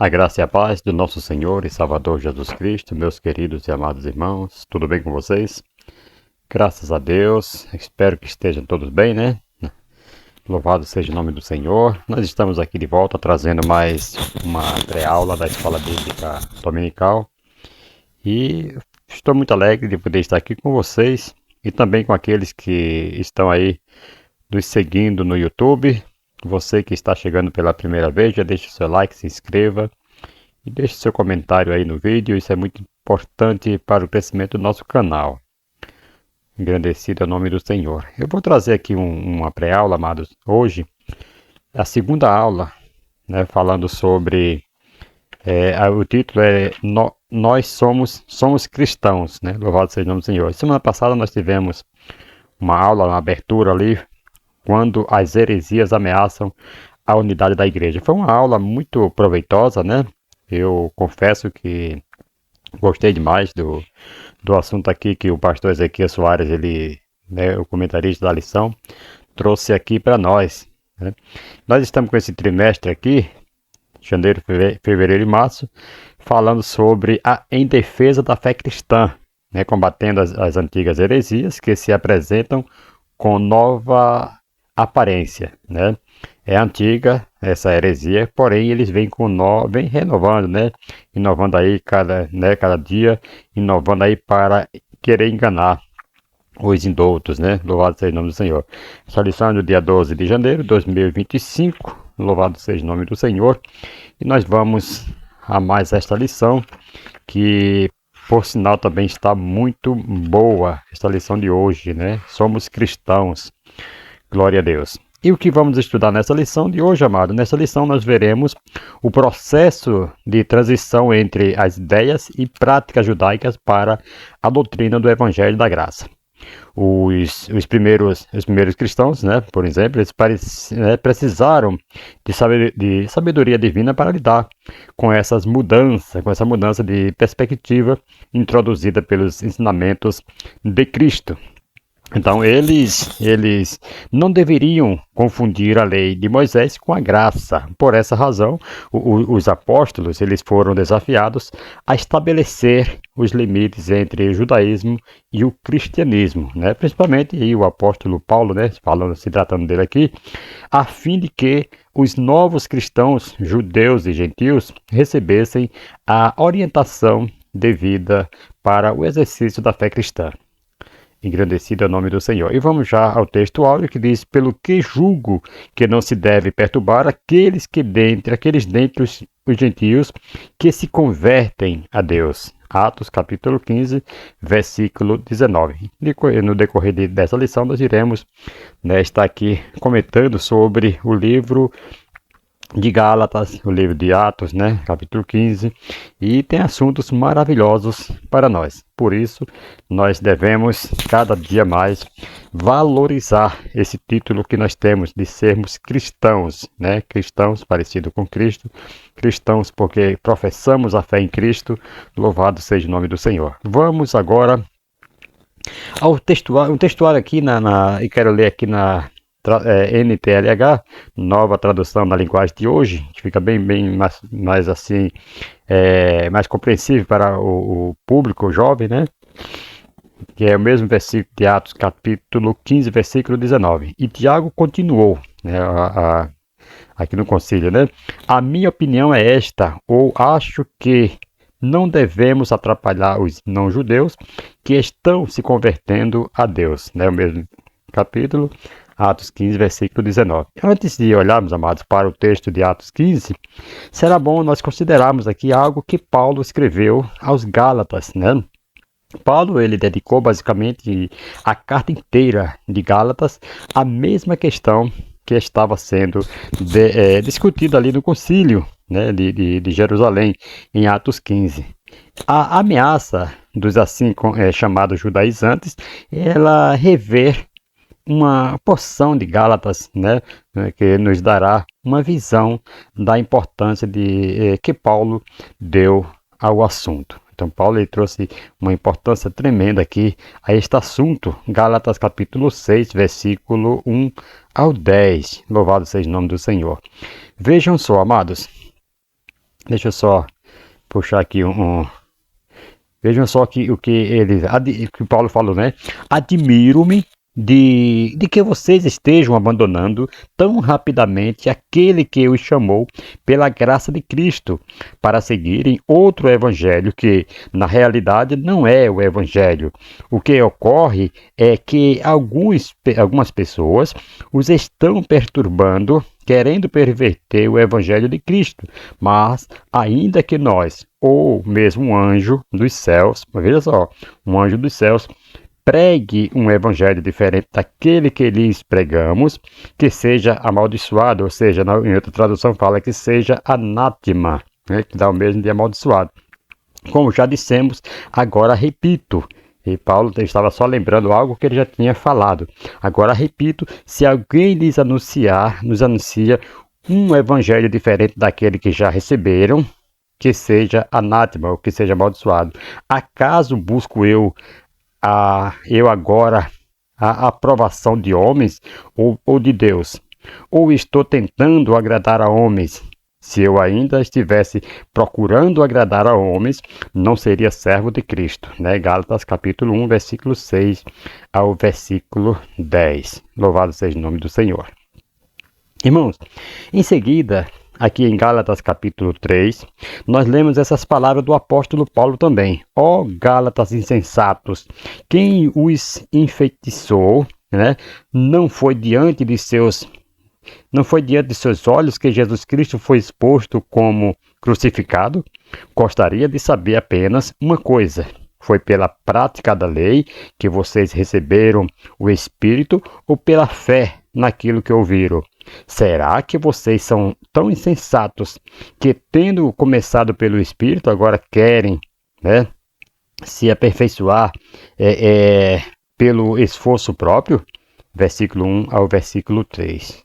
A graça e a paz do nosso Senhor e Salvador Jesus Cristo, meus queridos e amados irmãos, tudo bem com vocês? Graças a Deus, espero que estejam todos bem, né? Louvado seja o nome do Senhor. Nós estamos aqui de volta trazendo mais uma pré-aula da Escola Bíblica Dominical e estou muito alegre de poder estar aqui com vocês e também com aqueles que estão aí nos seguindo no YouTube. Você que está chegando pela primeira vez, já deixe o seu like, se inscreva e deixe seu comentário aí no vídeo. Isso é muito importante para o crescimento do nosso canal. Engrandecido é o nome do Senhor. Eu vou trazer aqui uma pré-aula, amados. Hoje, a segunda aula, né, falando sobre... o título é Nós somos cristãos, né? Louvado seja o nome do Senhor. Semana passada nós tivemos uma aula, uma abertura ali, quando as heresias ameaçam a unidade da igreja. Foi uma aula muito proveitosa, né? Eu confesso que gostei demais do assunto aqui que o pastor Ezequiel Soares, ele, né, o comentarista da lição, trouxe aqui para nós, né? Nós estamos com esse trimestre aqui, janeiro, fevereiro e março, falando sobre em defesa da fé cristã, né, combatendo as antigas heresias que se apresentam com nova aparência, né? É antiga essa heresia, porém eles vêm vem renovando, né? Inovando aí cada dia, inovando aí para querer enganar os indoutos, né? Louvado seja o nome do Senhor. Essa lição é do dia 12 de janeiro de 2025. Louvado seja o nome do Senhor. E nós vamos a mais esta lição, que por sinal também está muito boa, esta lição de hoje, né? Somos cristãos. Glória a Deus. E o que vamos estudar nessa lição de hoje, amado? Nessa lição nós veremos o processo de transição entre as ideias e práticas judaicas para a doutrina do Evangelho da Graça. Os primeiros cristãos, né, por exemplo, eles precisaram de sabedoria divina para lidar com essa mudança de perspectiva introduzida pelos ensinamentos de Cristo. Então eles não deveriam confundir a lei de Moisés com a graça. Por essa razão, os apóstolos eles foram desafiados a estabelecer os limites entre o judaísmo e o cristianismo, né? Principalmente aí o apóstolo Paulo, né, se tratando dele aqui, a fim de que os novos cristãos, judeus e gentios, recebessem a orientação devida para o exercício da fé cristã. Engrandecido é o nome do Senhor. E vamos já ao texto áureo que diz: pelo que julgo que não se deve perturbar aqueles dentre os gentios que se convertem a Deus. Atos capítulo 15, versículo 19. No decorrer dessa lição nós iremos, né, estar aqui comentando sobre o livro de Gálatas, o livro de Atos, né, capítulo 15, e tem assuntos maravilhosos para nós. Por isso, nós devemos cada dia mais valorizar esse título que nós temos de sermos cristãos, né, cristãos parecido com Cristo, cristãos porque professamos a fé em Cristo. Louvado seja o nome do Senhor. Vamos agora ao textuário, um textuário aqui e quero ler aqui na NTLH, nova tradução da linguagem de hoje, que fica bem mais assim, mais compreensível para o público jovem, né? Que é o mesmo versículo de Atos, capítulo 15, versículo 19. E Tiago continuou, né, aqui no concílio, né? A minha opinião é esta, ou acho que não devemos atrapalhar os não-judeus que estão se convertendo a Deus, né? O mesmo capítulo, Atos 15, versículo 19. Antes de olharmos, amados, para o texto de Atos 15, será bom nós considerarmos aqui algo que Paulo escreveu aos Gálatas, né? Paulo, ele dedicou basicamente a carta inteira de Gálatas à mesma questão que estava sendo discutida ali no concílio, né, de Jerusalém, em Atos 15. A ameaça dos assim chamados judaizantes, ela rever uma porção de Gálatas, né, que nos dará uma visão da importância que Paulo deu ao assunto. Então Paulo ele trouxe uma importância tremenda aqui a este assunto. Gálatas capítulo 6, versículo 1 ao 10. Louvado seja o nome do Senhor. Vejam só, amados. Deixa eu só puxar aqui vejam só que que o Paulo falou, né? Admiro-me de que vocês estejam abandonando tão rapidamente aquele que os chamou pela graça de Cristo para seguirem outro evangelho que, na realidade, não é o evangelho. O que ocorre é que algumas pessoas os estão perturbando, querendo perverter o evangelho de Cristo, mas ainda que nós, ou mesmo um anjo dos céus, veja só, um anjo dos céus, pregue um evangelho diferente daquele que lhes pregamos, que seja amaldiçoado, ou seja, em outra tradução fala que seja anátema, né, que dá o mesmo de amaldiçoado. Como já dissemos, agora repito, e Paulo estava só lembrando algo que ele já tinha falado. Agora repito, se alguém nos anuncia um evangelho diferente daquele que já receberam, que seja anátema, ou que seja amaldiçoado. Acaso busco eu agora a aprovação de homens ou de Deus? Ou estou tentando agradar a homens? Se eu ainda estivesse procurando agradar a homens, não seria servo de Cristo. Né? Gálatas capítulo 1, versículo 6 ao versículo 10. Louvado seja o nome do Senhor. Irmãos, em seguida, aqui em Gálatas capítulo 3, nós lemos essas palavras do apóstolo Paulo também. Ó Gálatas insensatos, quem os enfeitiçou, né? Não foi diante de seus olhos que Jesus Cristo foi exposto como crucificado? Gostaria de saber apenas uma coisa. Foi pela prática da lei que vocês receberam o Espírito ou pela fé naquilo que ouviram? Será que vocês são tão insensatos que, tendo começado pelo Espírito, agora querem, né, se aperfeiçoar pelo esforço próprio? Versículo 1 ao versículo 3.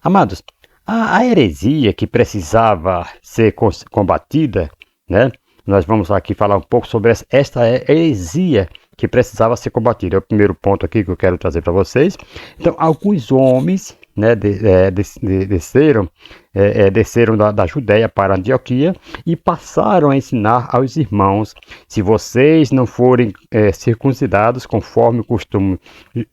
Amados, a heresia que precisava ser combatida, né? Nós vamos aqui falar um pouco sobre esta heresia que precisava ser combatida. É o primeiro ponto aqui que eu quero trazer para vocês. Então, alguns homens, né, desceram da Judéia para Antioquia e passaram a ensinar aos irmãos: se vocês não forem circuncidados conforme o costume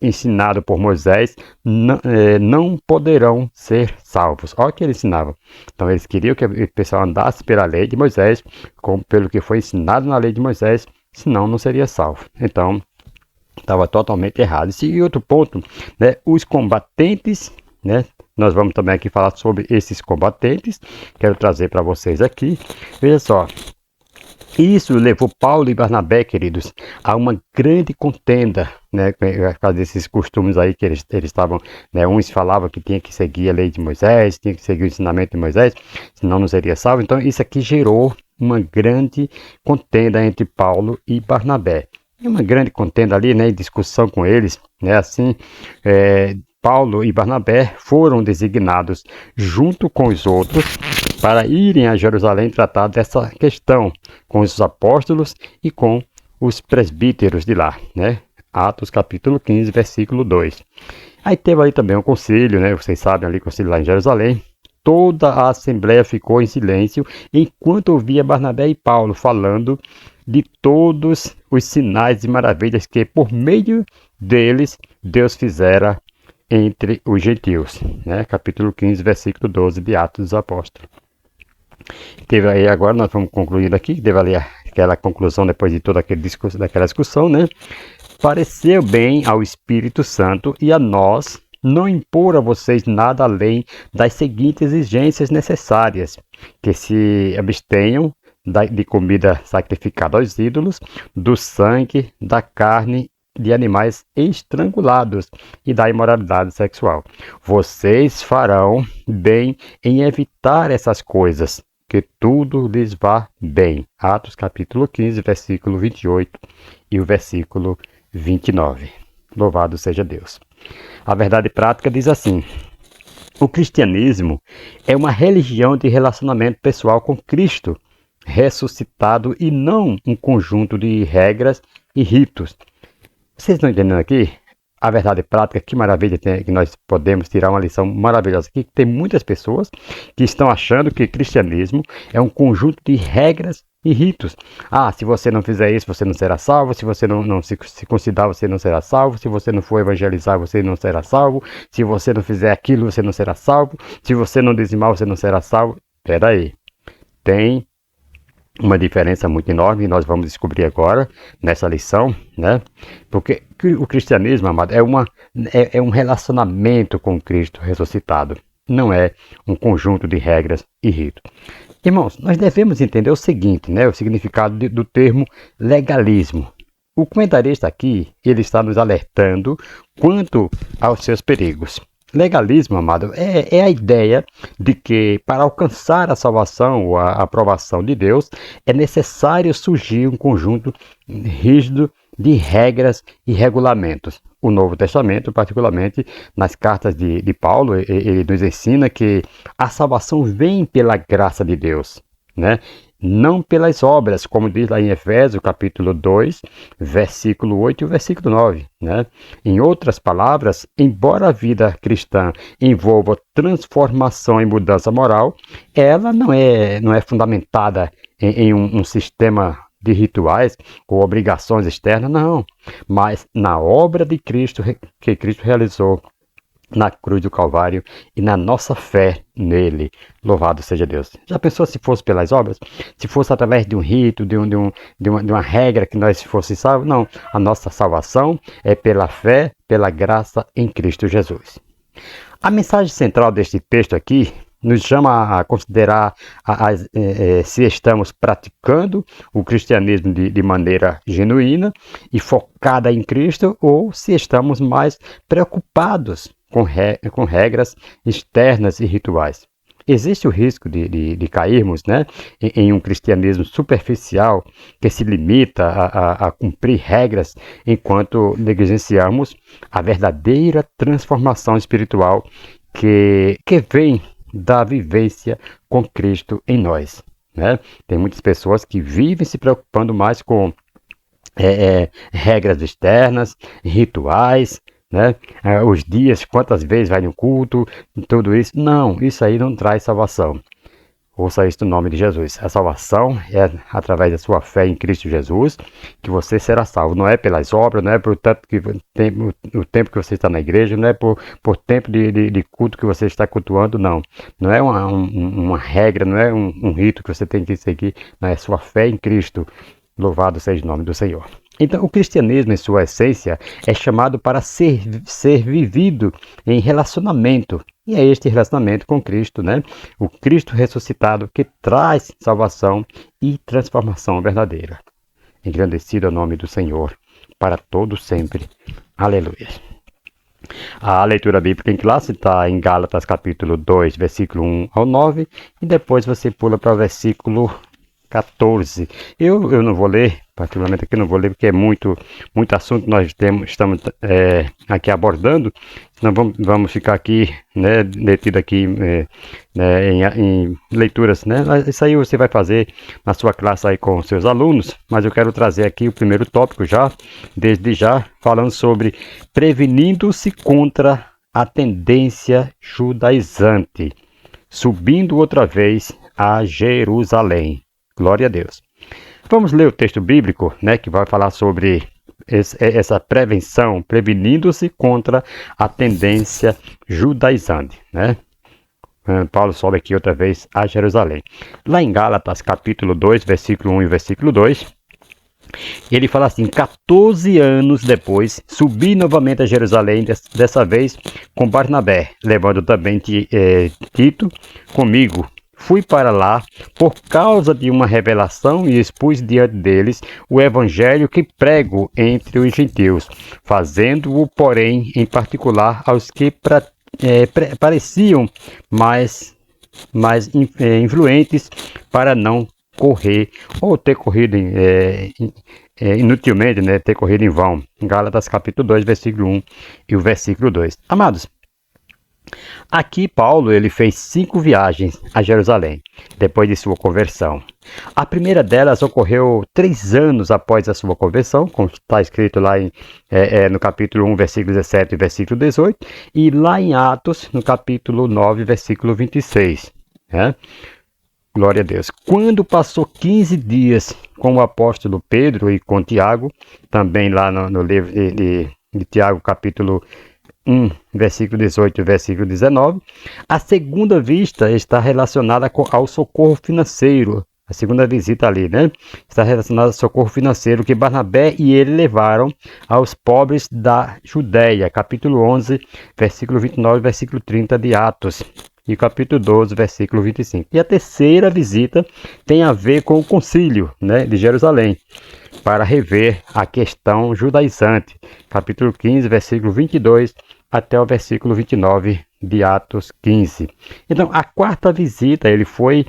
ensinado por Moisés, não poderão ser salvos. Olha o que eles ensinavam. Então eles queriam que o pessoal andasse pela lei de Moisés, pelo que foi ensinado na lei de Moisés, senão não seria salvo. Então estava totalmente errado. E outro ponto, né, os combatentes, né? Nós vamos também aqui falar sobre esses combatentes. Quero trazer para vocês aqui. Veja só. Isso levou Paulo e Barnabé, queridos, a uma grande contenda, né, por causa desses costumes aí que eles estavam, né, uns falavam que tinha que seguir a lei de Moisés, tinha que seguir o ensinamento de Moisés, senão não seria salvo. Então isso aqui gerou uma grande contenda entre Paulo e Barnabé. E uma grande contenda ali, né, discussão com eles, né, assim, Paulo e Barnabé foram designados junto com os outros para irem a Jerusalém tratar dessa questão com os apóstolos e com os presbíteros de lá, né? Atos capítulo 15, versículo 2. Aí teve ali também um concílio, né? Vocês sabem ali, concílio lá em Jerusalém. Toda a assembleia ficou em silêncio enquanto ouvia Barnabé e Paulo falando de todos os sinais e maravilhas que por meio deles Deus fizera entre os gentios, né? Capítulo 15, versículo 12 de Atos dos Apóstolos. Teve aí, agora nós vamos concluir aqui, teve ali aquela conclusão depois de toda daquela discussão, né? Pareceu bem ao Espírito Santo e a nós não impor a vocês nada além das seguintes exigências necessárias: que se abstenham de comida sacrificada aos ídolos, do sangue, da carne de animais estrangulados e da imoralidade sexual. Vocês farão bem em evitar essas coisas, que tudo lhes vá bem. Atos capítulo 15, versículo 28 e o versículo 29. Louvado seja Deus. A verdade prática diz assim: o cristianismo é uma religião de relacionamento pessoal com Cristo ressuscitado e não um conjunto de regras e ritos. Vocês estão entendendo aqui? a verdade prática, que maravilha que nós podemos tirar uma lição maravilhosa aqui. Tem muitas pessoas que estão achando que cristianismo é um conjunto de regras e ritos. Ah, se você não fizer isso, você não será salvo. Se você não se circuncidar, você não será salvo. Se você não for evangelizar, você não será salvo. Se você não fizer aquilo, você não será salvo. Se você não dizimar, você não será salvo. Espera aí. Tem uma diferença muito enorme, e nós vamos descobrir agora nessa lição, né? Porque o cristianismo, amado, é um relacionamento com Cristo ressuscitado. Não é um conjunto de regras e ritos. Irmãos, nós devemos entender o seguinte, né? O significado do termo legalismo. O comentarista aqui, ele está nos alertando quanto aos seus perigos. Legalismo, amado, é a ideia de que para alcançar a salvação ou a aprovação de Deus é necessário surgir um conjunto rígido de regras e regulamentos. O Novo Testamento, particularmente nas cartas de Paulo, ele nos ensina que a salvação vem pela graça de Deus, né? Não pelas obras, como diz lá em Efésios, capítulo 2, versículo 8 e o versículo 9. Né? Em outras palavras, embora a vida cristã envolva transformação e mudança moral, ela não é fundamentada em um sistema de rituais ou obrigações externas, não. Mas na obra de Cristo, que Cristo realizou na cruz do Calvário e na nossa fé nele. Louvado seja Deus. Já pensou se fosse pelas obras? Se fosse através de um rito, de uma regra que nós fosse salvos? Não. A nossa salvação é pela fé, pela graça em Cristo Jesus. A mensagem central deste texto aqui nos chama a considerar se estamos praticando o cristianismo de maneira genuína e focada em Cristo ou se estamos mais preocupados com regras externas e rituais. Existe o risco de cairmos, né, em um cristianismo superficial que se limita a cumprir regras enquanto negligenciamos a verdadeira transformação espiritual que vem da vivência com Cristo em nós. Né? Tem muitas pessoas que vivem se preocupando mais com regras externas, rituais, né? Os dias, quantas vezes vai no culto, tudo isso. Não, isso aí não traz salvação. Ouça isso no nome de Jesus. A salvação é através da sua fé em Cristo Jesus que você será salvo. Não é pelas obras, não é por o tempo que você está na igreja, não é por tempo de culto que você está cultuando, não. Não é uma regra, não é um rito que você tem que seguir, não é sua fé em Cristo. Louvado seja o nome do Senhor. Então, o cristianismo, em sua essência, é chamado para ser vivido em relacionamento. E é este relacionamento com Cristo, né? O Cristo ressuscitado que traz salvação e transformação verdadeira. Engrandecido é o nome do Senhor, para todos sempre. Aleluia. A leitura bíblica em classe está em Gálatas capítulo 2, versículo 1 ao 9. E depois você pula para o versículo 14. Eu não vou ler, particularmente aqui não vou ler, porque é muito assunto nós estamos aqui abordando, senão vamos ficar aqui, né, detido aqui em leituras, né? Isso aí você vai fazer na sua classe aí com seus alunos, mas eu quero trazer aqui o primeiro tópico desde já, falando sobre prevenindo-se contra a tendência judaizante, subindo outra vez a Jerusalém. Glória a Deus. Vamos ler o texto bíblico, né, que vai falar sobre essa prevenção, prevenindo-se contra a tendência judaizante, né? Paulo sobe aqui outra vez a Jerusalém. Lá em Gálatas, capítulo 2, versículo 1 e versículo 2, ele fala assim: 14 anos depois, subi novamente a Jerusalém, dessa vez com Barnabé, levando também Tito comigo. Fui para lá por causa de uma revelação e expus diante deles o evangelho que prego entre os gentios, fazendo-o, porém, em particular aos que pareciam mais influentes, para não correr ou ter corrido inutilmente, né, ter corrido em vão. Gálatas capítulo 2, versículo 1 e o versículo 2. Amados, Aqui Paulo ele fez 5 viagens a Jerusalém, depois de sua conversão. A primeira delas ocorreu 3 anos após a sua conversão, como está escrito lá no capítulo 1, versículo 17 e versículo 18, e lá em Atos, no capítulo 9, versículo 26. Né? Glória a Deus. Quando passou 15 dias com o apóstolo Pedro e com Tiago, também lá no livro de Tiago, capítulo 1, versículo 18 e versículo 19, a segunda vista está relacionada ao socorro financeiro. A segunda visita ali, né? Está relacionada ao socorro financeiro que Barnabé e ele levaram aos pobres da Judéia. Capítulo 11, versículo 29 e versículo 30 de Atos. E capítulo 12, versículo 25. E a terceira visita tem a ver com o concílio, né, de Jerusalém, para rever a questão judaizante. Capítulo 15, versículo 22 até o versículo 29 de Atos 15. Então, a quarta visita, ele foi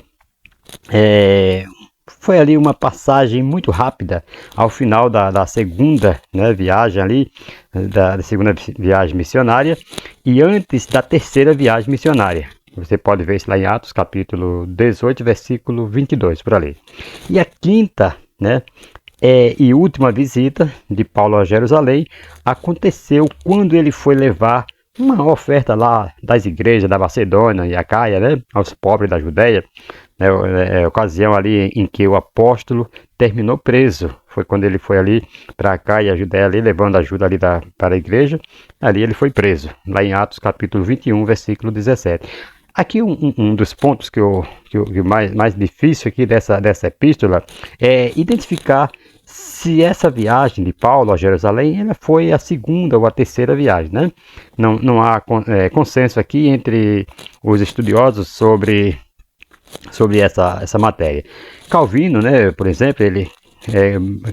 ali uma passagem muito rápida ao final da segunda, né, viagem ali, da segunda viagem missionária, e antes da terceira viagem missionária. Você pode ver isso lá em Atos, capítulo 18, versículo 22, por ali. E a quinta, né, e última visita de Paulo a Jerusalém aconteceu quando ele foi levar uma oferta lá das igrejas da Macedônia e Acaia, né, aos pobres da Judéia, né, ocasião ali em que o apóstolo terminou preso. Foi quando ele foi ali para Acaia e a Judéia, ali, levando ajuda ali para a igreja. Ali ele foi preso, lá em Atos capítulo 21, versículo 17. Aqui um dos pontos que mais difícil aqui dessa epístola é identificar se essa viagem de Paulo a Jerusalém ela foi a segunda ou a terceira viagem, né? Não há consenso aqui entre os estudiosos sobre essa matéria. Calvino, né, por exemplo,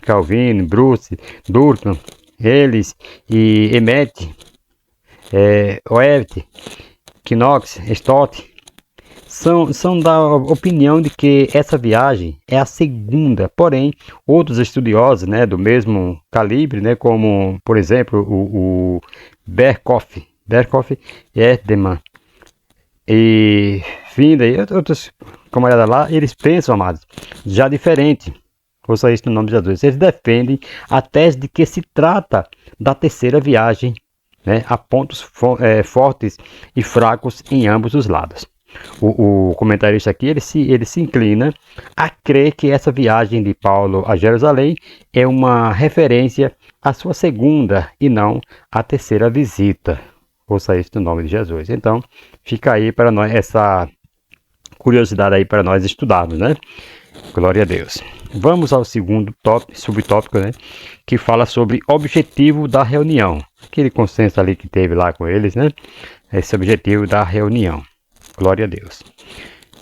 Calvino, Bruce, Durkheim, eles e Emmett, Oert, Knox, Stott, são da opinião de que essa viagem é a segunda, porém, outros estudiosos, né, do mesmo calibre, né, como, por exemplo, o Berkhoff e Erdmann, e Finda e outros camaradas lá, eles pensam, amados, já diferente. Ouça isso no nome de Jesus. Eles defendem a tese de que se trata da terceira viagem, né? Há pontos fortes e fracos em ambos os lados. O comentarista aqui ele se inclina a crer que essa viagem de Paulo a Jerusalém é uma referência à sua segunda e não à terceira visita. Ouça isso no nome de Jesus. Então, fica aí para nós essa curiosidade aí para nós estudarmos, né? Glória a Deus. Vamos ao segundo subtópico, né? Que fala sobre objetivo da reunião. Aquele consenso ali que teve lá com eles, né? Esse objetivo da reunião. Glória a Deus.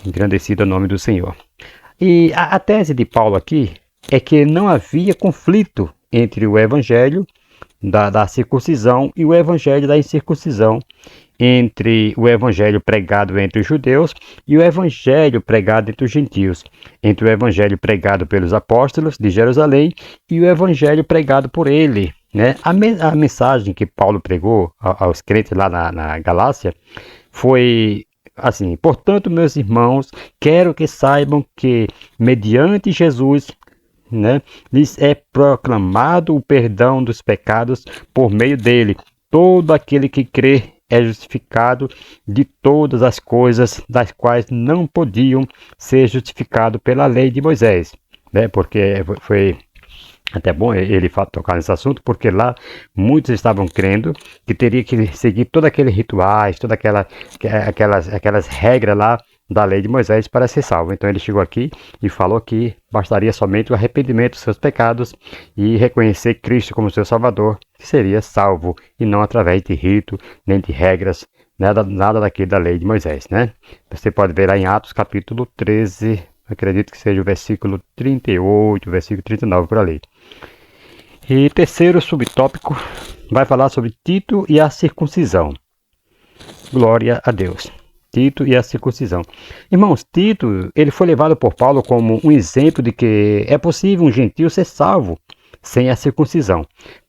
Engrandecido o nome do Senhor. E a tese de Paulo aqui é que não havia conflito entre o evangelho da circuncisão e o evangelho da incircuncisão, entre o evangelho pregado entre os judeus e o evangelho pregado entre os gentios, entre o evangelho pregado pelos apóstolos de Jerusalém e o evangelho pregado por ele, né? A mensagem que Paulo pregou aos crentes lá na Galácia foi assim: portanto, meus irmãos, quero que saibam que mediante Jesus, né, lhes é proclamado o perdão dos pecados por meio dele. Todo aquele que crê é justificado de todas as coisas das quais não podiam ser justificados pela lei de Moisés, né? Porque foi até bom ele tocar nesse assunto, porque lá muitos estavam crendo que teria que seguir todos aqueles rituais, todas aquelas regras lá da lei de Moisés para ser salvo. Então ele chegou aqui e falou que bastaria somente o arrependimento dos seus pecados e reconhecer Cristo como seu Salvador, que seria salvo, e não através de rito, nem de regras, nada daquilo da lei de Moisés, né? Você pode ver lá em Atos capítulo 13, acredito que seja o versículo 38, o versículo 39 por ali. E terceiro subtópico vai falar sobre Tito e a circuncisão. Glória a Deus. Tito e a circuncisão. Irmãos, Tito, ele foi levado por Paulo como um exemplo de que é possível um gentio ser salvo sem a circuncisão,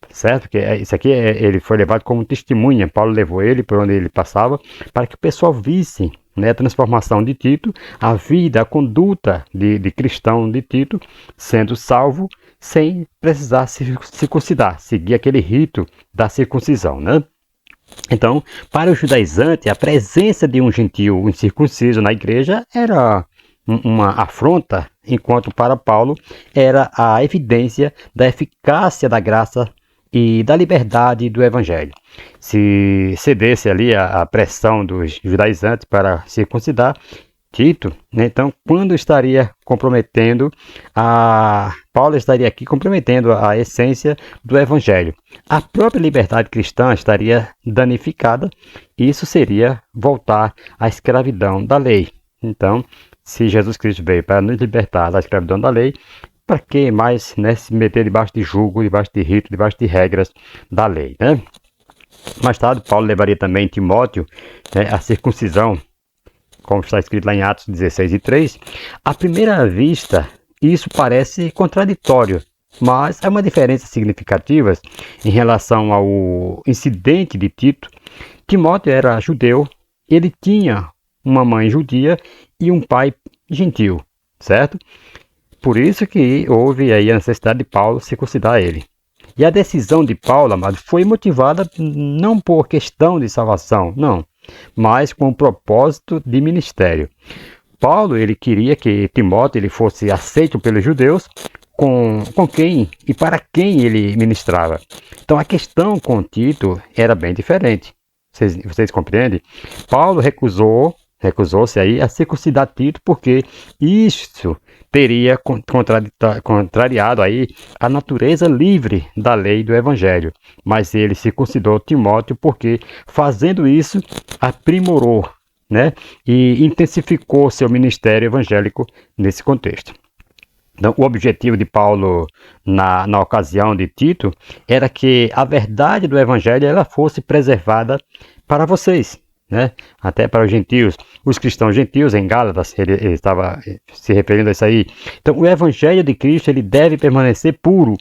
certo? Que isso aqui ele foi levado como testemunha. Paulo levou ele por onde ele passava para que o pessoal visse, né, a transformação de Tito, a vida, a conduta de cristão de Tito, sendo salvo sem precisar se circuncidar, seguir aquele rito da circuncisão, né? Então, para o judaizante, a presença de um gentio incircunciso na igreja era uma afronta, enquanto para Paulo era a evidência da eficácia da graça e da liberdade do evangelho. Se cedesse ali a pressão dos judaizantes para circuncidar Tito, né, então quando estaria comprometendo Paulo estaria aqui comprometendo a essência do evangelho. A própria liberdade cristã estaria danificada, e isso seria voltar à escravidão da lei. Então, se Jesus Cristo veio para nos libertar da escravidão da lei, para que mais, né, se meter debaixo de jugo, debaixo de rito, debaixo de regras da lei, né? Mais tarde, Paulo levaria também Timóteo, né, a circuncisão, como está escrito lá em Atos 16:3. À primeira vista, isso parece contraditório, mas há uma diferença significativa em relação ao incidente de Tito. Timóteo era judeu, ele tinha uma mãe judia e um pai gentil, certo? Por isso que houve aí a necessidade de Paulo circuncidar ele. E a decisão de Paulo, amado, foi motivada não por questão de salvação, não, mas com o propósito de ministério. Paulo, ele queria que Timóteo ele fosse aceito pelos judeus, com quem e para quem ele ministrava. Então a questão com Tito era bem diferente. Vocês compreendem? Paulo recusou-se aí a circuncidar Tito, porque isso teria contrariado aí a natureza livre da lei do evangelho. Mas ele circuncidou Timóteo porque, fazendo isso, aprimorou, né, e intensificou seu ministério evangélico nesse contexto. Então, o objetivo de Paulo na ocasião de Tito era que a verdade do evangelho ela fosse preservada para vocês, né? Até para os gentios, os cristãos gentios em Gálatas, ele estava se referindo a isso aí. Então, o evangelho de Cristo ele deve permanecer puro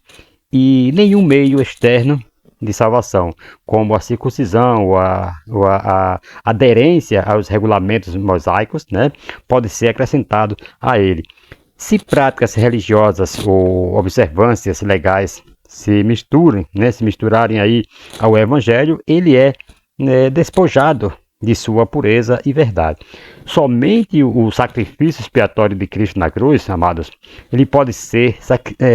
e nenhum meio externo de salvação, como a circuncisão ou a aderência aos regulamentos mosaicos, né, pode ser acrescentado a ele. Se práticas religiosas ou observâncias legais se misturarem aí ao evangelho, ele é despojado de sua pureza e verdade. Somente o sacrifício expiatório de Cristo na cruz, amados, ele pode ser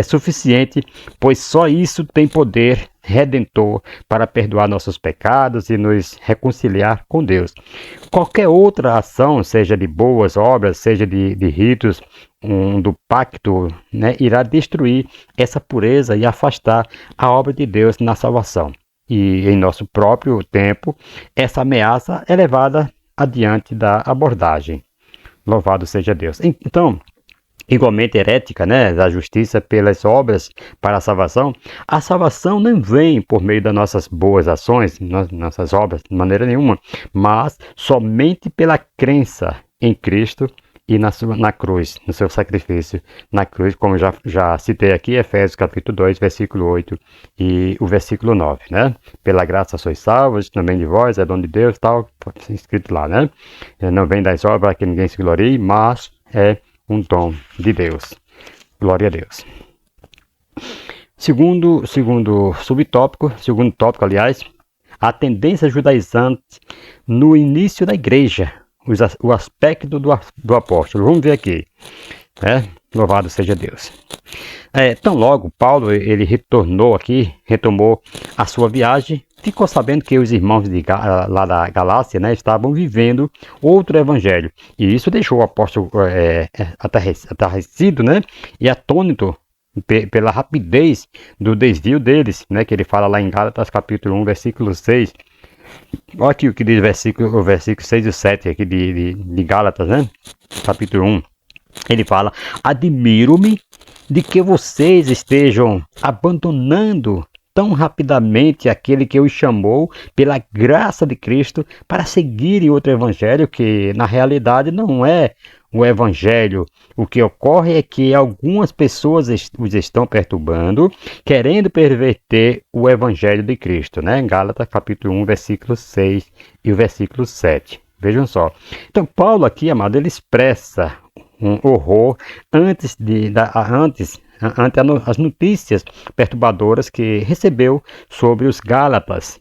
suficiente, pois só isso tem poder redentor para perdoar nossos pecados e nos reconciliar com Deus. Qualquer outra ação, seja de boas obras, seja de ritos, do pacto, né, irá destruir essa pureza e afastar a obra de Deus na salvação. E em nosso próprio tempo, essa ameaça é levada adiante da abordagem. Louvado seja Deus. Então, igualmente herética, né, da justiça pelas obras para a salvação não vem por meio das nossas boas ações, nossas obras, de maneira nenhuma, mas somente pela crença em Cristo e na cruz, no seu sacrifício na cruz, como já citei aqui, Efésios capítulo 2, versículo 8 e o versículo 9, né? Pela graça sois salvos, não vem de vós, é dom de Deus, tal, escrito lá, né? Não vem das obras para que ninguém se glorie, mas é um dom de Deus. Glória a Deus. Segundo tópico, aliás, a tendência judaizante no início da igreja, o aspecto do apóstolo. Vamos ver aqui, né? Louvado seja Deus. Tão logo Paulo ele retomou a sua viagem, ficou sabendo que os irmãos lá da Galácia, né, estavam vivendo outro evangelho, e isso deixou o apóstolo atarrecido, né, e atônito pela rapidez do desvio deles, né, que ele fala lá em Gálatas capítulo 1, versículo 6. Olha aqui o que diz o versículo 6 e 7 aqui de Gálatas, né? Capítulo 1. Ele fala: admiro-me de que vocês estejam abandonando tão rapidamente aquele que os chamou pela graça de Cristo para seguirem outro evangelho que na realidade não é o evangelho. O que ocorre é que algumas pessoas os estão perturbando, querendo perverter o evangelho de Cristo, né? Em Gálatas capítulo 1, versículo 6 e o versículo 7. Vejam só. Então, Paulo aqui, amado, ele expressa um horror ante as notícias perturbadoras que recebeu sobre os Gálatas,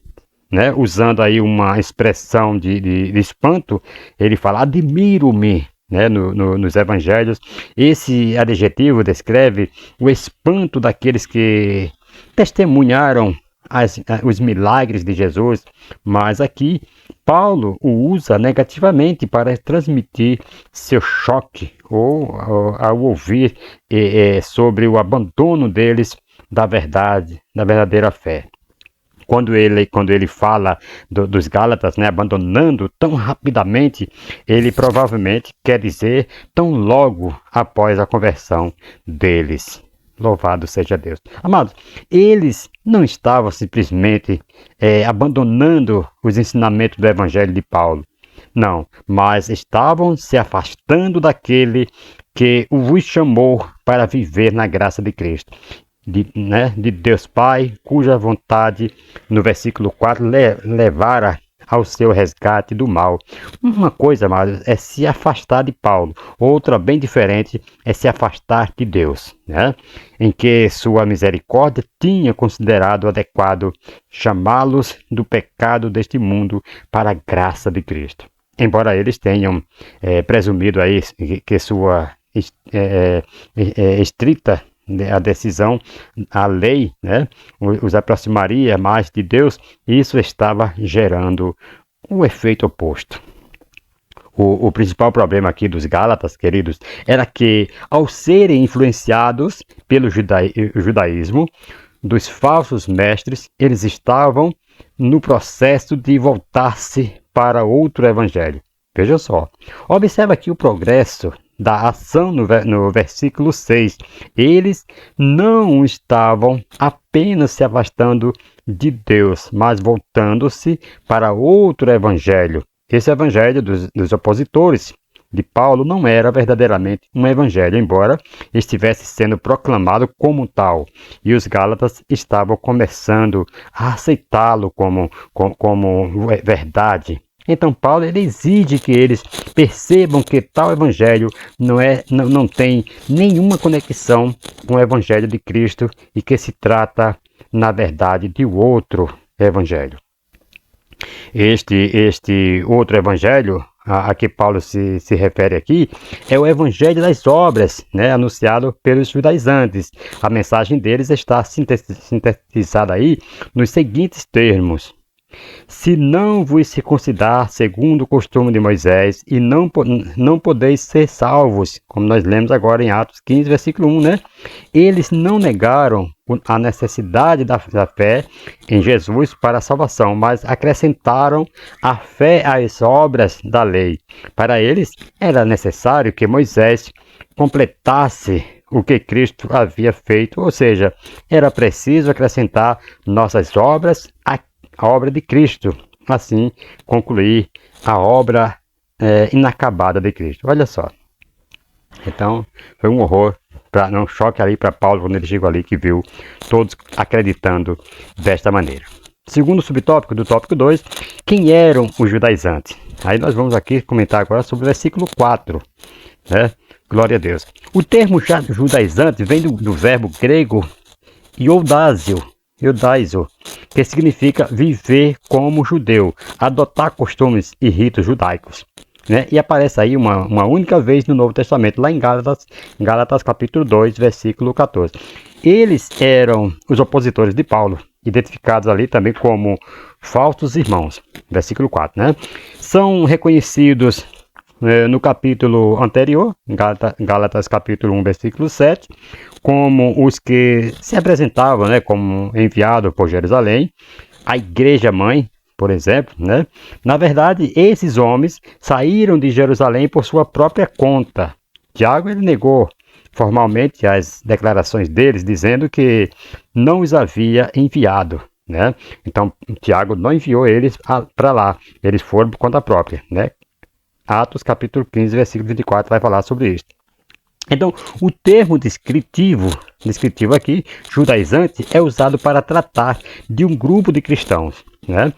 né? Usando aí uma expressão de espanto, ele fala: admiro-me, né? Nos evangelhos, esse adjetivo descreve o espanto daqueles que testemunharam os milagres de Jesus, mas aqui Paulo o usa negativamente para transmitir seu choque ao ouvir sobre o abandono deles da verdade, da verdadeira fé. Quando ele fala dos Gálatas, né, abandonando tão rapidamente, ele provavelmente quer dizer tão logo após a conversão deles. Louvado seja Deus. Amados, eles não estavam simplesmente abandonando os ensinamentos do Evangelho de Paulo. Não, mas estavam se afastando daquele que os chamou para viver na graça de Cristo. De Deus Pai, cuja vontade, no versículo 4, levara ao seu resgate do mal. Uma coisa, amados, é se afastar de Paulo. Outra, bem diferente, é se afastar de Deus, né? Em que sua misericórdia tinha considerado adequado chamá-los do pecado deste mundo para a graça de Cristo. Embora eles tenham presumido aí que sua estrita a decisão, a lei, né, os aproximaria mais de Deus, isso estava gerando o efeito oposto. O principal problema aqui dos Gálatas, queridos, era que, ao serem influenciados pelo judaísmo, dos falsos mestres, eles estavam no processo de voltar-se para outro evangelho. Veja só, observa aqui o progresso da ação no versículo 6. Eles não estavam apenas se afastando de Deus, mas voltando-se para outro evangelho. Esse evangelho dos opositores de Paulo não era verdadeiramente um evangelho, embora estivesse sendo proclamado como tal. E os Gálatas estavam começando a aceitá-lo como verdade. Então Paulo ele exige que eles percebam que tal evangelho não tem nenhuma conexão com o evangelho de Cristo e que se trata, na verdade, de outro evangelho. Este outro evangelho a que Paulo se refere aqui é o evangelho das obras, né, anunciado pelos judaizantes. A mensagem deles está sintetizada aí nos seguintes termos: se não vos circuncidar segundo o costume de Moisés, e não podeis ser salvos, como nós lemos agora em Atos 15, versículo 1, né? Eles não negaram a necessidade da fé em Jesus para a salvação, mas acrescentaram a fé às obras da lei. Para eles, era necessário que Moisés completasse o que Cristo havia feito, ou seja, era preciso acrescentar nossas obras a obra de Cristo, assim concluir a obra inacabada de Cristo. Olha só. Então, foi um horror, um choque ali para Paulo quando ele chegou ali, que viu todos acreditando desta maneira. Segundo subtópico do tópico 2, quem eram os judaizantes? Aí nós vamos aqui comentar agora sobre o versículo 4, né? Glória a Deus. O termo judaizante vem do verbo grego iodásio, que significa viver como judeu, adotar costumes e ritos judaicos, né? E aparece aí uma única vez no Novo Testamento, lá em Gálatas capítulo 2, versículo 14. Eles eram os opositores de Paulo, identificados ali também como falsos irmãos, versículo 4, né? São reconhecidos no capítulo anterior, Gálatas capítulo 1, versículo 7, como os que se apresentavam, né, como enviados por Jerusalém, a igreja mãe, por exemplo, né? Na verdade, esses homens saíram de Jerusalém por sua própria conta. Tiago ele negou formalmente as declarações deles, dizendo que não os havia enviado, né? Então, Tiago não enviou eles para lá, eles foram por conta própria, né? Atos capítulo 15, versículo 24, vai falar sobre isso. Então, o termo descritivo aqui, judaizante, é usado para tratar de um grupo de cristãos, né?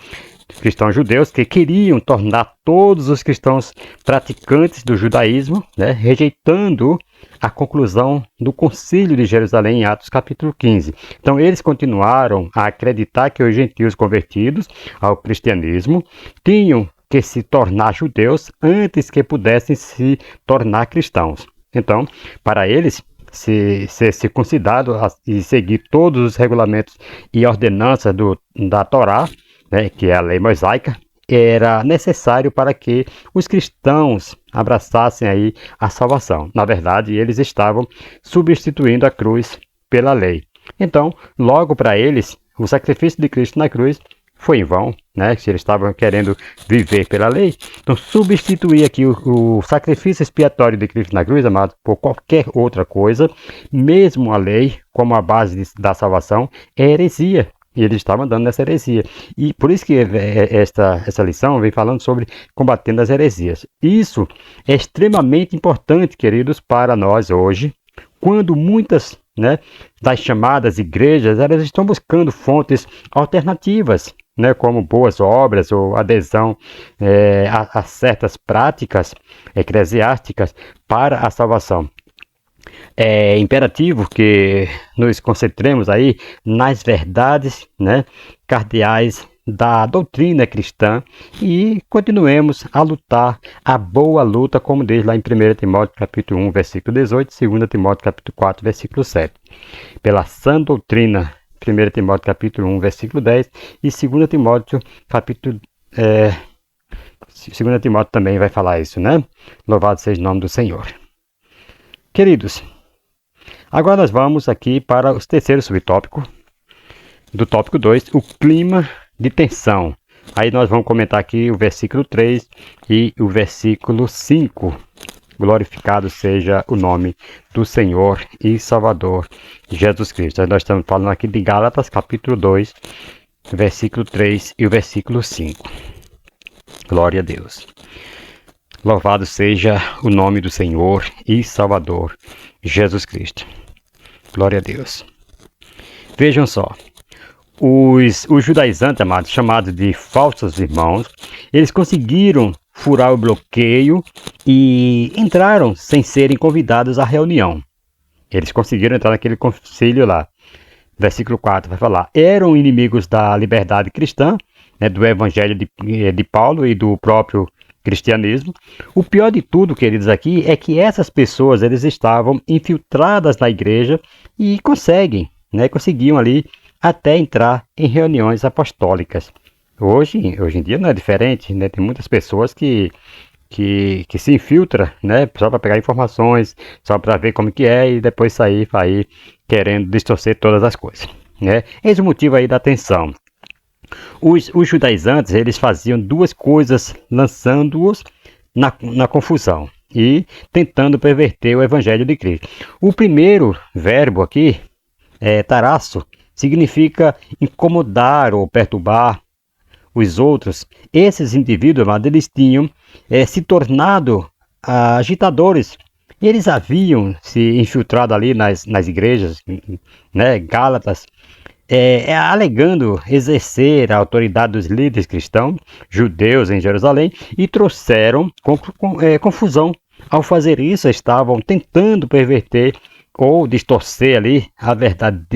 Cristãos judeus que queriam tornar todos os cristãos praticantes do judaísmo, né, rejeitando a conclusão do Concílio de Jerusalém em Atos capítulo 15. Então, eles continuaram a acreditar que os gentios convertidos ao cristianismo tinham que se tornar judeus antes que pudessem se tornar cristãos. Então, para eles, ser circuncidado e seguir todos os regulamentos e ordenanças da Torá, né, que é a lei mosaica, era necessário para que os cristãos abraçassem aí a salvação. Na verdade, eles estavam substituindo a cruz pela lei. Então, logo para eles, o sacrifício de Cristo na cruz foi em vão, né? Se eles estavam querendo viver pela lei. Então, substituir aqui o sacrifício expiatório de Cristo na cruz, amado, por qualquer outra coisa, mesmo a lei, como a base da salvação, é heresia. E eles estavam andando nessa heresia. E por isso que essa lição vem falando sobre combatendo as heresias. Isso é extremamente importante, queridos, para nós hoje, quando muitas, né, das chamadas igrejas, elas estão buscando fontes alternativas, né, como boas obras ou adesão a certas práticas eclesiásticas para a salvação. É imperativo que nos concentremos aí nas verdades, né, cardeais da doutrina cristã e continuemos a lutar a boa luta, como diz lá em 1 Timóteo capítulo 1, versículo 18, 2 Timóteo capítulo 4, versículo 7. Pela sã doutrina, 1 Timóteo capítulo 1, versículo 10 e 2 Timóteo capítulo 2 Timóteo também vai falar isso, né? Louvado seja o nome do Senhor. Queridos, agora nós vamos aqui para o terceiro subtópico, do tópico 2, o clima de tensão. Aí nós vamos comentar aqui o versículo 3 e o versículo 5. Glorificado seja o nome do Senhor e Salvador Jesus Cristo. Aí nós estamos falando aqui de Gálatas capítulo 2, versículo 3 e o versículo 5. Glória a Deus. Louvado seja o nome do Senhor e Salvador Jesus Cristo. Glória a Deus. Vejam só, os judaizantes, amados, chamados de falsos irmãos, eles conseguiram furar o bloqueio e entraram sem serem convidados à reunião. Eles conseguiram entrar naquele concílio lá. Versículo 4 vai falar: eram inimigos da liberdade cristã, né, do evangelho de Paulo e do próprio cristianismo. O pior de tudo, queridos, aqui é que essas pessoas, eles estavam infiltradas na igreja e conseguiam ali até entrar em reuniões apostólicas. Hoje em dia não é diferente, né? Tem muitas pessoas que se infiltram, né? Só para pegar informações, só para ver como que é e depois sair querendo distorcer todas as coisas, né? Esse é o motivo aí da tensão. Os judaizantes, eles faziam duas coisas, lançando-os na confusão e tentando perverter o evangelho de Cristo. O primeiro verbo aqui, tarasso, significa incomodar ou perturbar os outros. Esses indivíduos, eles tinham se tornado agitadores. Eles haviam se infiltrado ali nas igrejas, né, Gálatas, alegando exercer a autoridade dos líderes cristãos, judeus em Jerusalém, e trouxeram confusão. Ao fazer isso, estavam tentando perverter ou distorcer ali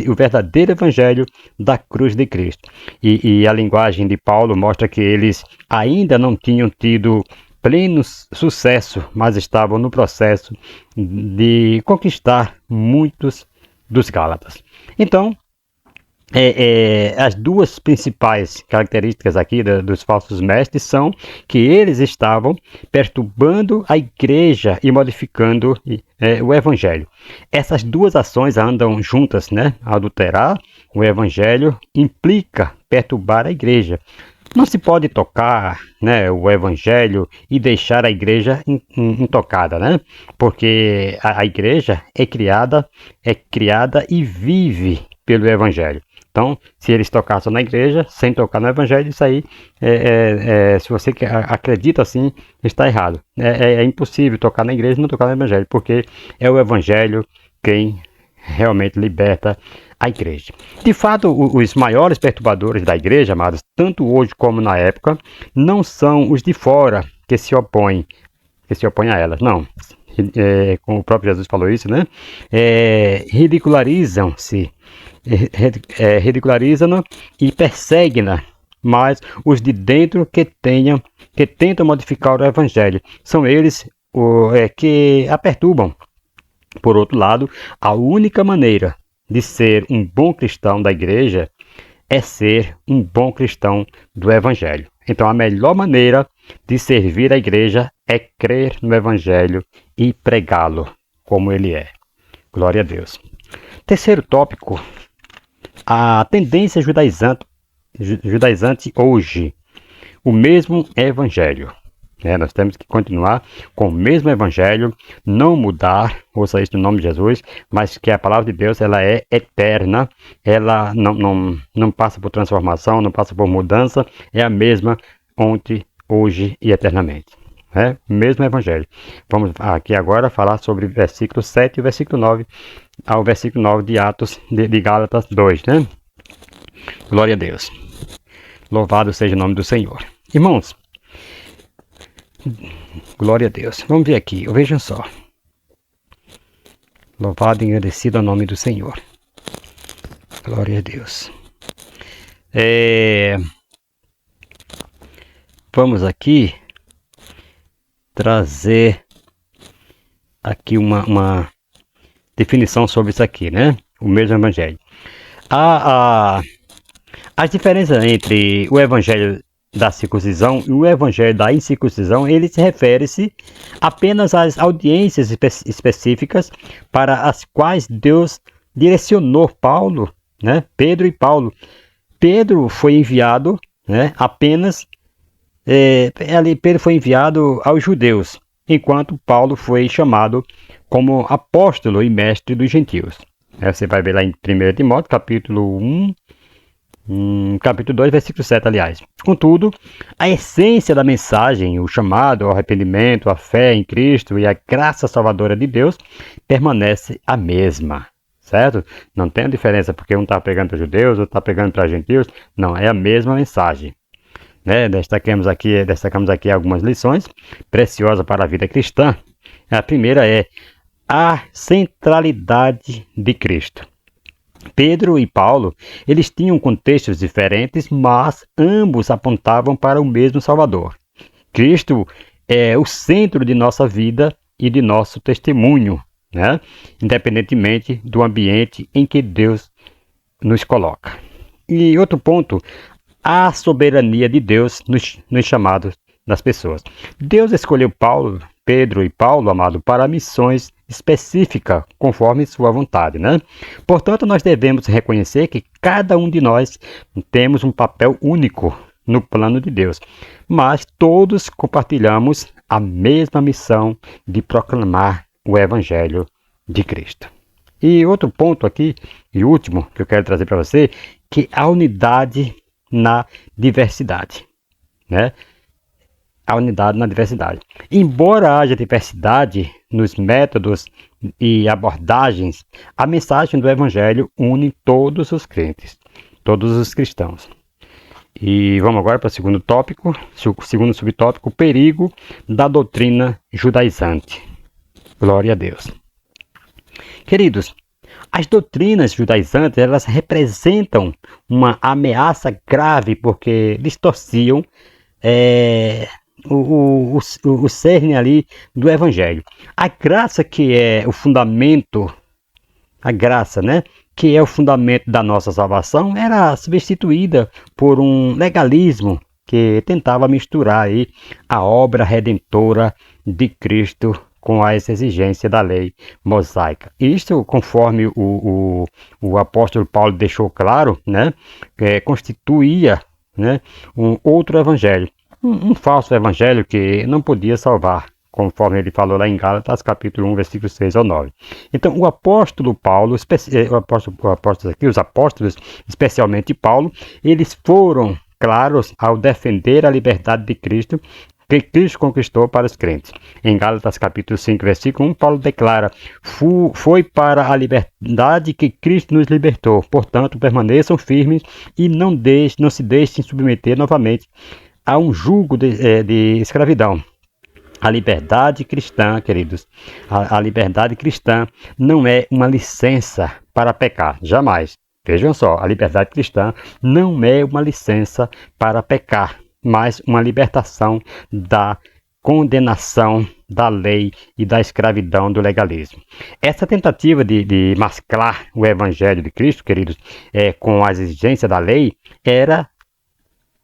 o verdadeiro evangelho da cruz de Cristo. E a linguagem de Paulo mostra que eles ainda não tinham tido pleno sucesso, mas estavam no processo de conquistar muitos dos Gálatas. Então, as duas principais características aqui dos falsos mestres são que eles estavam perturbando a igreja e modificando o evangelho. Essas duas ações andam juntas, né? Adulterar o evangelho implica perturbar a igreja. Não se pode tocar, né, o evangelho e deixar a igreja intocada, né? Porque a igreja é criada e vive pelo evangelho. Então, se eles tocassem na igreja, sem tocar no evangelho, isso aí, se você acredita assim, está errado. É impossível tocar na igreja e não tocar no evangelho, porque é o evangelho quem realmente liberta a igreja. De fato, os maiores perturbadores da igreja, amados, tanto hoje como na época, não são os de fora que se opõem a elas, não. Como o próprio Jesus falou isso, né? Ridicularizam-se, ridicularizam-no e perseguem-na, mas os de dentro que tentam modificar o evangelho, são eles que a perturbam. Por outro lado, a única maneira de ser um bom cristão da igreja é ser um bom cristão do evangelho. Então, a melhor maneira de servir a igreja é crer no evangelho e pregá-lo como ele é. Glória a Deus. Terceiro tópico, a tendência judaizante hoje, o mesmo evangelho. Nós temos que continuar com o mesmo evangelho, não mudar, ouça isso no nome de Jesus, mas que a palavra de Deus ela é eterna, ela não passa por transformação, não passa por mudança, é a mesma ontem, hoje e eternamente. Mesmo evangelho. Vamos aqui agora falar sobre o versículo 7 e o versículo 9, ao versículo 9 de Atos de Gálatas 2, né? Glória a Deus. Louvado seja o nome do Senhor. Irmãos, glória a Deus. Vamos ver aqui, vejam só. Louvado e agradecido ao nome do Senhor. Glória a Deus. Vamos aqui trazer aqui uma definição sobre isso aqui, né? O mesmo evangelho. As diferenças entre o evangelho da circuncisão e o evangelho da incircuncisão, ele se refere-se apenas às audiências específicas para as quais Deus direcionou Paulo, né? Pedro e Paulo. Pedro foi enviado, né? Apenas Pedro foi enviado aos judeus, enquanto Paulo foi chamado como apóstolo e mestre dos gentios. Você vai ver lá em 1 Timóteo, capítulo 1, capítulo 2, versículo 7, aliás. Contudo, a essência da mensagem, o chamado ao arrependimento, a fé em Cristo e a graça salvadora de Deus, permanece a mesma, certo? Não tem diferença porque um está pregando para judeus, outro está pregando para gentios. Não, é a mesma mensagem. Destacamos aqui algumas lições preciosas para a vida cristã. A primeira é a centralidade de Cristo. Pedro e Paulo, eles tinham contextos diferentes, mas ambos apontavam para o mesmo Salvador. Cristo é o centro de nossa vida e de nosso testemunho, né? Independentemente do ambiente em que Deus nos coloca. E outro ponto, a soberania de Deus nos chamados das pessoas. Deus escolheu Pedro e Paulo, amado, para missões específicas, conforme sua vontade, né? Portanto, nós devemos reconhecer que cada um de nós temos um papel único no plano de Deus, mas todos compartilhamos a mesma missão de proclamar o Evangelho de Cristo. E outro ponto aqui, e último, que eu quero trazer para você, que a unidade na diversidade, né? A unidade na diversidade. Embora haja diversidade nos métodos e abordagens, a mensagem do Evangelho une todos os crentes, todos os cristãos. E vamos agora para o segundo tópico, segundo subtópico, o perigo da doutrina judaizante. Glória a Deus. Queridos, as doutrinas judaizantes, elas representam uma ameaça grave porque distorciam o cerne ali do Evangelho. A graça que é o fundamento, a graça, né, que é o fundamento da nossa salvação, era substituída por um legalismo que tentava misturar aí a obra redentora de Cristo com as exigências da lei mosaica. Isto, conforme o apóstolo Paulo deixou claro, né, constituía, né, um outro evangelho, um falso evangelho que não podia salvar, conforme ele falou lá em Gálatas, capítulo 1, versículos 6 ao 9. Então, o apóstolo Paulo, os apóstolos, especialmente Paulo, eles foram claros ao defender a liberdade de Cristo, que Cristo conquistou para os crentes. Em Gálatas capítulo 5, versículo 1, Paulo declara: foi para a liberdade que Cristo nos libertou. Portanto, permaneçam firmes e não se deixem submeter novamente a um jugo de escravidão. A liberdade cristã, queridos, a liberdade cristã não é uma licença para pecar, jamais. Vejam só, a liberdade cristã não é uma licença para pecar, mas uma libertação da condenação da lei e da escravidão do legalismo. Essa tentativa de mascarar o evangelho de Cristo, queridos, com as exigências da lei, era,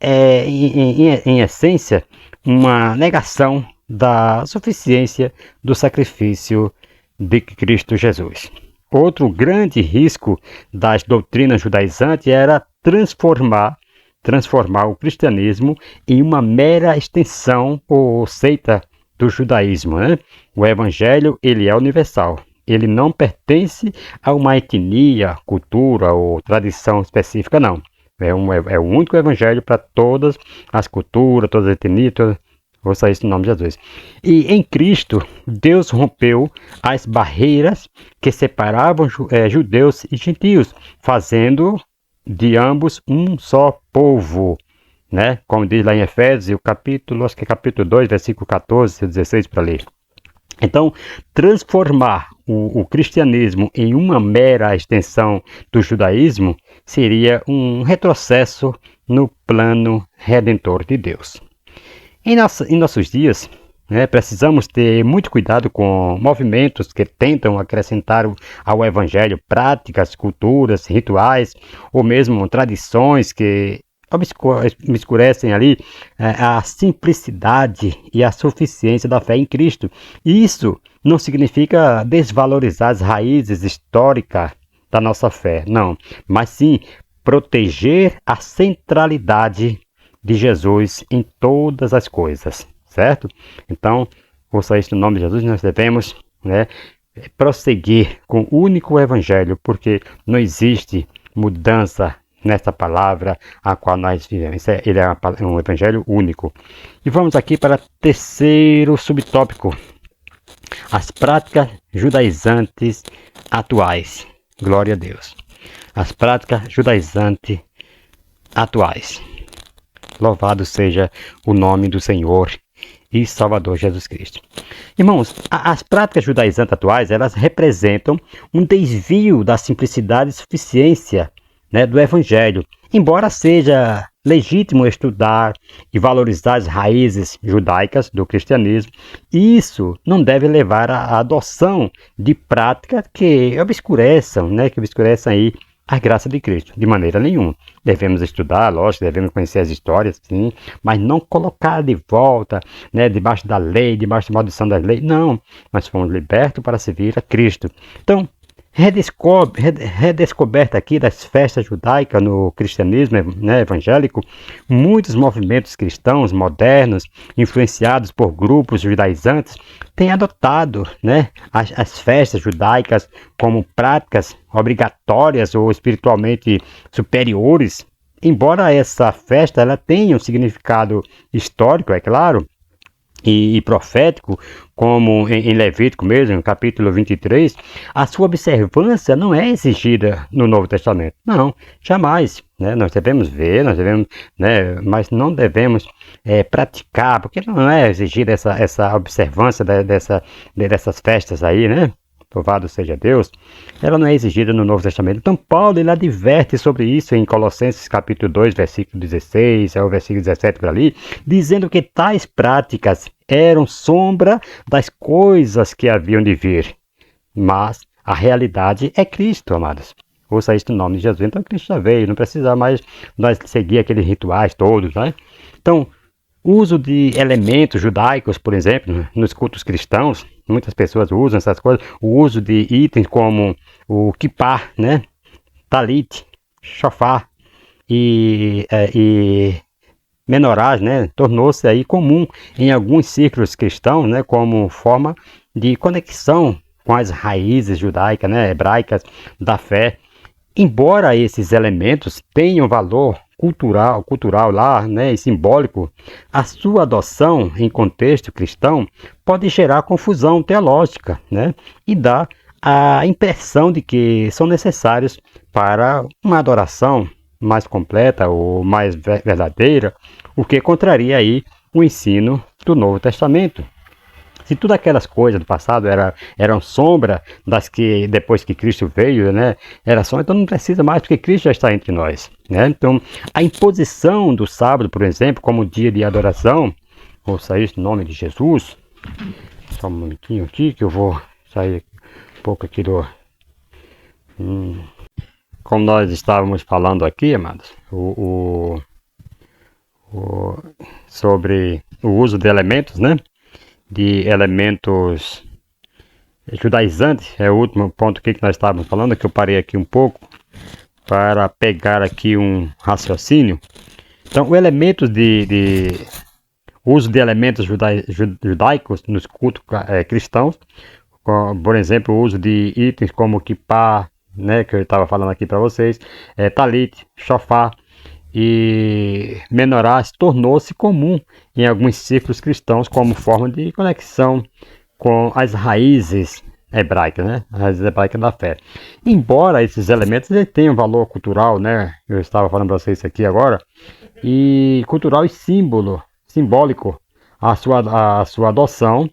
em essência, uma negação da suficiência do sacrifício de Cristo Jesus. Outro grande risco das doutrinas judaizantes era transformar o cristianismo em uma mera extensão ou seita do judaísmo, né? O evangelho, ele é universal. Ele não pertence a uma etnia, cultura ou tradição específica, não. É o único evangelho para todas as culturas, todas as etnias, ouça isso no nome de Jesus. E em Cristo, Deus rompeu as barreiras que separavam judeus e gentios, fazendo de ambos um só povo, né? Como diz lá em Efésios, acho que é capítulo 2, versículo 14 e 16 para ler. Então, transformar o cristianismo em uma mera extensão do judaísmo seria um retrocesso no plano redentor de Deus. Em nossos dias, precisamos ter muito cuidado com movimentos que tentam acrescentar ao evangelho práticas, culturas, rituais ou mesmo tradições que obscurecem ali a simplicidade e a suficiência da fé em Cristo. Isso não significa desvalorizar as raízes históricas da nossa fé, não, mas sim proteger a centralidade de Jesus em todas as coisas, certo? Então, ouça isso no nome de Jesus, nós devemos prosseguir com o único evangelho, porque não existe mudança nessa palavra a qual nós vivemos. Ele é um evangelho único. E vamos aqui para o terceiro subtópico: as práticas judaizantes atuais. Glória a Deus. As práticas judaizantes atuais. Louvado seja o nome do Senhor e Salvador Jesus Cristo. Irmãos, as práticas judaizantes atuais, elas representam um desvio da simplicidade e suficiência do Evangelho. Embora seja legítimo estudar e valorizar as raízes judaicas do cristianismo, isso não deve levar à adoção de práticas que obscureçam aí a graça de Cristo, de maneira nenhuma. Devemos estudar, lógico, devemos conhecer as histórias, sim, mas não colocar de volta, debaixo da lei, debaixo da maldição das leis. Não, nós fomos libertos para servir a Cristo. Então, redescoberta aqui das festas judaicas no cristianismo evangélico, muitos movimentos cristãos modernos, influenciados por grupos judaizantes, têm adotado as festas judaicas como práticas obrigatórias ou espiritualmente superiores. Embora essa festa ela tenha um significado histórico, é claro, e profético, como em Levítico mesmo, no capítulo 23, a sua observância não é exigida no Novo Testamento. Não, jamais. Nós devemos ver, mas não devemos praticar, porque não é exigida essa observância dessas festas aí, Louvado seja Deus, ela não é exigida no Novo Testamento. Então Paulo ele adverte sobre isso em Colossenses capítulo 2, versículo 16 ao versículo 17 por ali, dizendo que tais práticas eram sombra das coisas que haviam de vir, mas a realidade é Cristo, amados. Ouça isso no nome de Jesus. Então Cristo já veio, não precisa mais nós seguir aqueles rituais todos, Então, o uso de elementos judaicos, por exemplo, nos cultos cristãos, muitas pessoas usam essas coisas. O uso de itens como o kippah, talit, shofar e menorás, né, tornou-se aí comum em alguns círculos cristãos, né, como forma de conexão com as raízes judaicas, né, hebraicas da fé. Embora esses elementos tenham valor cultural lá, né, e simbólico, a sua adoção em contexto cristão pode gerar confusão teológica, né, e dar a impressão de que são necessários para uma adoração mais completa ou mais verdadeira, o que contraria aí o ensino do Novo Testamento. Se todas aquelas coisas do passado eram sombra das que depois que Cristo veio, né, era sombra, então não precisa mais, porque Cristo já está entre nós, né? Então, a imposição do sábado, por exemplo, como dia de adoração, vou sair no nome de Jesus, só um momentinho aqui que eu vou sair um pouco aqui do... Como nós estávamos falando aqui, amados, sobre o uso de elementos, né? De elementos judaizantes, é o último ponto aqui que nós estávamos falando, que eu parei aqui um pouco para pegar aqui um raciocínio. Então, o elemento uso de elementos judaicos nos cultos cristãos, por exemplo, o uso de itens como kippah, né, que eu estava falando aqui para vocês, talit, shofar e menorá, tornou-se comum em alguns círculos cristãos como forma de conexão com as raízes hebraicas, né? As raízes hebraicas da fé. Embora esses elementos tenham valor cultural, né? Eu estava falando para vocês aqui agora, e cultural e simbólico, a sua adoção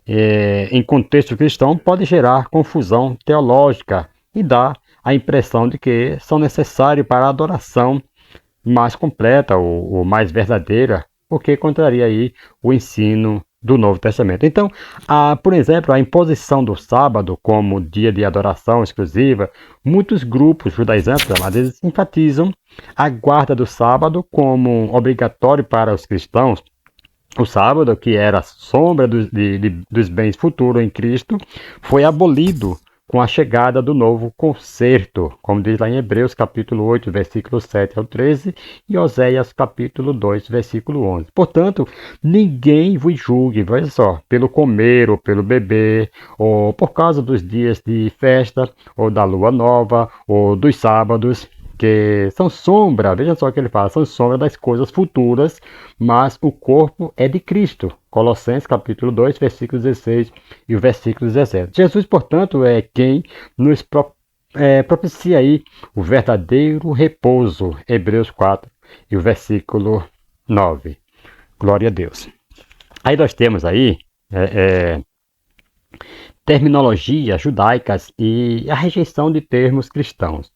em contexto cristão pode gerar confusão teológica e dar a impressão de que são necessários para a adoração mais completa ou mais verdadeira, porque contraria aí o ensino do Novo Testamento. Então, por exemplo, a imposição do sábado como dia de adoração exclusiva, muitos grupos judaizantes, eles enfatizam a guarda do sábado como obrigatório para os cristãos. O sábado, que era sombra dos bens futuros em Cristo, foi abolido com a chegada do novo concerto, como diz lá em Hebreus capítulo 8, versículo 7 ao 13, e Oséias capítulo 2, versículo 11. Portanto, ninguém vos julgue, veja só, pelo comer ou pelo beber, ou por causa dos dias de festa, ou da lua nova, ou dos sábados, que são sombra, veja só o que ele fala, são sombra das coisas futuras, mas o corpo é de Cristo. Colossenses capítulo 2, versículo 16 e o versículo 17. Jesus, portanto, é quem nos propicia aí o verdadeiro repouso. Hebreus 4 e o versículo 9. Glória a Deus. Aí nós temos aí terminologias judaicas e a rejeição de termos cristãos.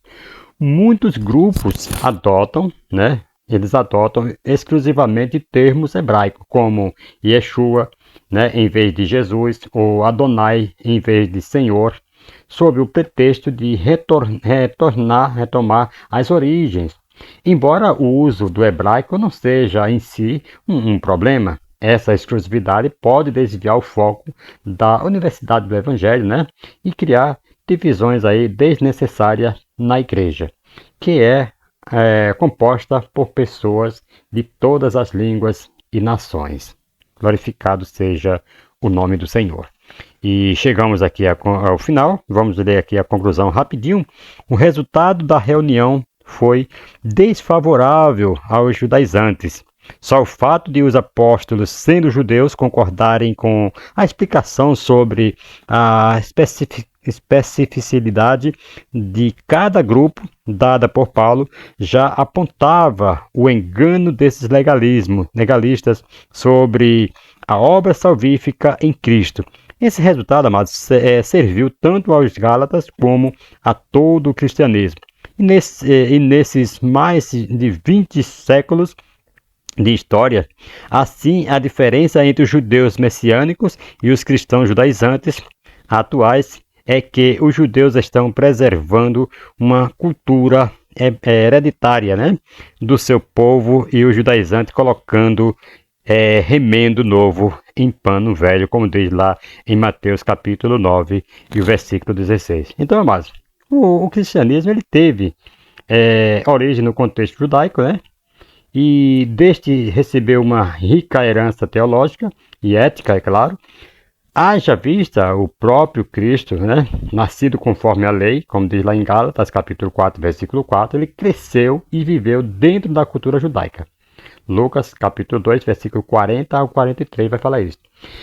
Muitos grupos adotam, né? Eles adotam exclusivamente termos hebraicos, como Yeshua, né, em vez de Jesus, ou Adonai, em vez de Senhor, sob o pretexto de retomar as origens. Embora o uso do hebraico não seja em si um problema, essa exclusividade pode desviar o foco da Universidade do Evangelho, né, e criar divisões aí desnecessárias na igreja, que é composta por pessoas de todas as línguas e nações. Glorificado seja o nome do Senhor. E chegamos aqui ao final, vamos ler aqui a conclusão rapidinho. O resultado da reunião foi desfavorável aos judaizantes. Só o fato de os apóstolos, sendo judeus, concordarem com a explicação sobre a especificidade de cada grupo dada por Paulo já apontava o engano desses legalistas sobre a obra salvífica em Cristo. Esse resultado, amados, serviu tanto aos Gálatas como a todo o cristianismo. E nesses mais de 20 séculos de história, assim a diferença entre os judeus messiânicos e os cristãos judaizantes atuais é que os judeus estão preservando uma cultura hereditária, né, do seu povo, e os judaizantes colocando remendo novo em pano velho, como diz lá em Mateus capítulo 9 e o versículo 16. Então, amados, o cristianismo ele teve origem no contexto judaico, né? e deste recebeu uma rica herança teológica e ética, é claro. Haja vista o próprio Cristo, né, nascido conforme a lei, como diz lá em Gálatas, capítulo 4, versículo 4, ele cresceu e viveu dentro da cultura judaica. Lucas, capítulo 2, versículo 40 ao 43 vai falar isso.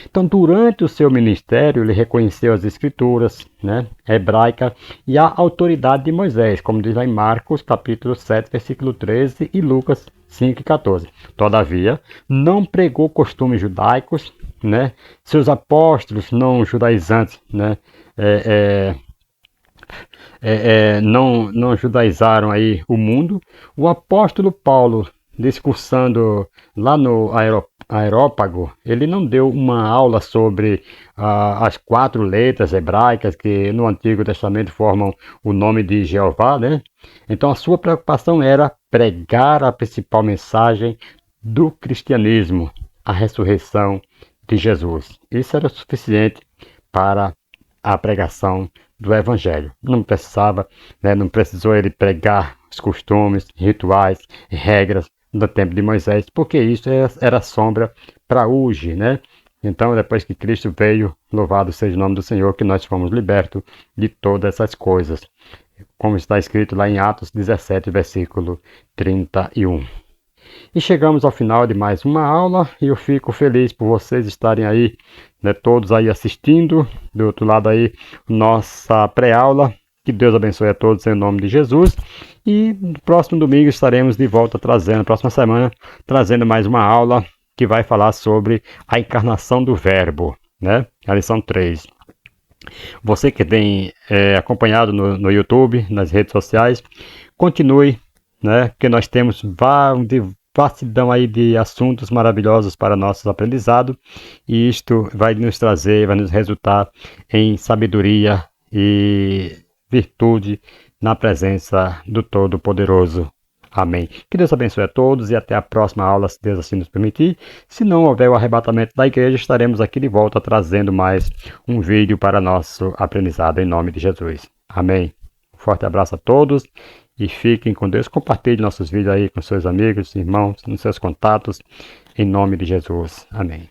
Então, durante o seu ministério, ele reconheceu as escrituras, né, hebraica e a autoridade de Moisés, como diz lá em Marcos, capítulo 7, versículo 13 e Lucas 5 e 14. Todavia, não pregou costumes judaicos, né, seus apóstolos não judaizantes, né, não judaizaram aí o mundo. O apóstolo Paulo, discursando lá no Aerópago, ele não deu uma aula sobre as 4 letras hebraicas que no Antigo Testamento formam o nome de Jeová, né? Então a sua preocupação era pregar a principal mensagem do cristianismo, a ressurreição de Jesus. Isso era suficiente para a pregação do Evangelho. Não precisava, né, não precisou ele pregar os costumes, rituais, regras do tempo de Moisés, porque isso era sombra para hoje, né? Então, depois que Cristo veio, louvado seja o nome do Senhor, que nós fomos libertos de todas essas coisas, como está escrito lá em Atos 17, versículo 31. E chegamos ao final de mais uma aula e eu fico feliz por vocês estarem aí, né, todos aí assistindo, do outro lado aí, nossa pré-aula. Que Deus abençoe a todos em nome de Jesus. E no próximo domingo estaremos de volta trazendo, próxima semana, trazendo mais uma aula que vai falar sobre a encarnação do Verbo, né? A lição 3. Você que tem acompanhado no YouTube, nas redes sociais, continue, né? Porque nós temos vastidão aí de assuntos maravilhosos para nosso aprendizado e isto vai nos trazer, vai nos resultar em sabedoria e virtude na presença do Todo-Poderoso. Amém. Que Deus abençoe a todos e até a próxima aula, se Deus assim nos permitir. Se não houver o arrebatamento da igreja, estaremos aqui de volta trazendo mais um vídeo para nosso aprendizado em nome de Jesus. Amém. Um forte abraço a todos e fiquem com Deus. Compartilhe nossos vídeos aí com seus amigos, irmãos, nos seus contatos, em nome de Jesus. Amém.